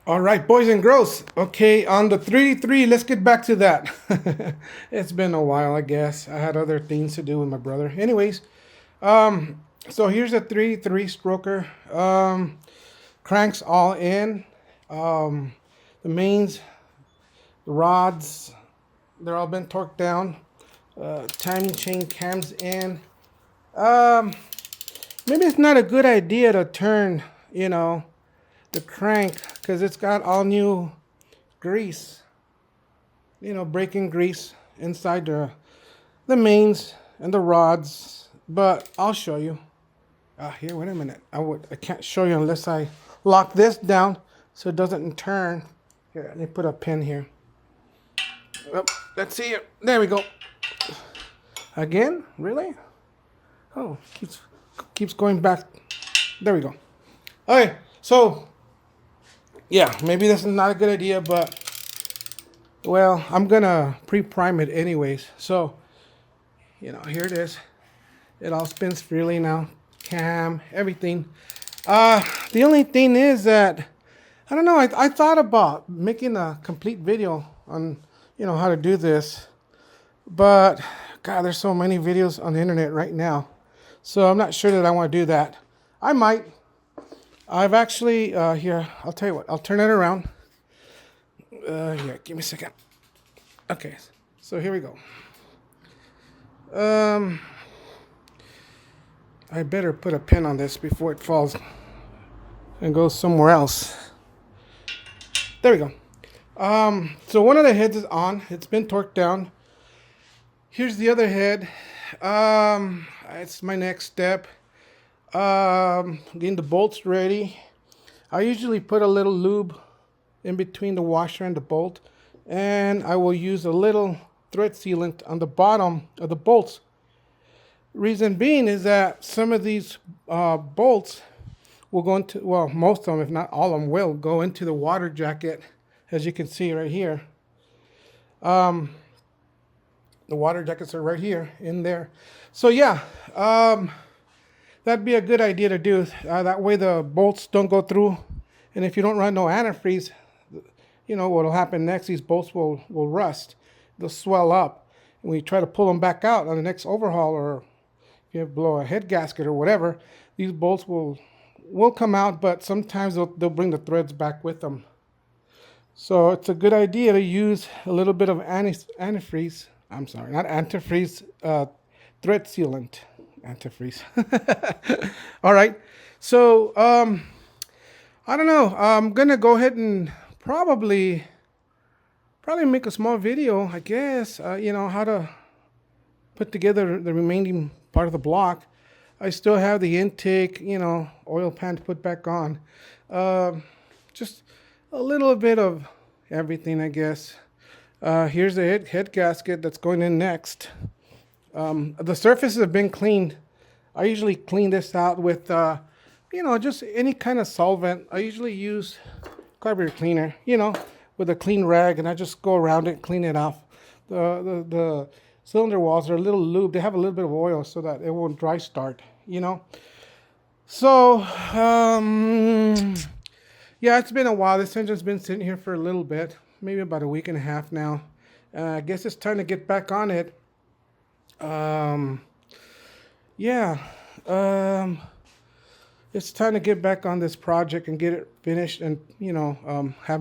All right, boys and girls. Okay, on the 3 let's get back to that. It's been a while, I guess. I had other things to do with my brother. Anyways, so here's a 3 stroker. Cranks all in. The mains, the rods, they're all been torqued down. Timing chain cams in. Um, Maybe it's not a good idea to turn, the crank, because it's got all new grease, braking grease inside the mains and the rods. But I'll show you. Here, wait a minute. I can't show you unless I lock this down so it doesn't turn. Here, let me put a pin here. Oh, let's see it. There we go. Again? Really? Oh, keeps going back. There we go. Okay, so yeah, maybe this is not a good idea, but well, I'm gonna pre-prime it anyways. So, here it is. It all spins freely now. Cam, everything. The only thing is that I don't know. I thought about making a complete video on how to do this, but God, there's so many videos on the internet right now, so I'm not sure that I want to do that. I might. I've actually here. I'll tell you what. I'll turn it around. Here, give me a second. Okay, so here we go. I better put a pin on this before it falls and goes somewhere else. There we go. So one of the heads is on. It's been torqued down. Here's the other head. It's my next step. Getting the bolts ready. I usually put a little lube in between the washer and the bolt, and I will use a little thread sealant on the bottom of the bolts. Reason being is that some of these bolts will go into, well, most of them, if not all of them, will go into the water jacket, as you can see right here. The water jackets are right here in there. So yeah, that'd be a good idea to do. That way the bolts don't go through. And if you don't run no antifreeze, what'll happen next, these bolts will rust. They'll swell up. And when you try to pull them back out on the next overhaul, or if you blow a head gasket or whatever, these bolts will come out, but sometimes they'll bring the threads back with them. So it's a good idea to use a little bit of antifreeze. I'm sorry, not antifreeze, thread sealant. Antifreeze. All right. So, I don't know. I'm going to go ahead and probably make a small video, I guess, how to put together the remaining part of the block. I still have the intake, oil pan to put back on. Just a little bit of everything, I guess. Here's the head gasket that's going in next. The surfaces have been cleaned. I usually clean this out with, just any kind of solvent. I usually use carburetor cleaner, with a clean rag, and I just go around it and clean it off. The cylinder walls are a little lubed. They have a little bit of oil so that it won't dry start, So, yeah, it's been a while. This engine's been sitting here for a little bit, maybe about a week and a half now. I guess it's time to get back on it. It's time to get back on this project and get it finished and, have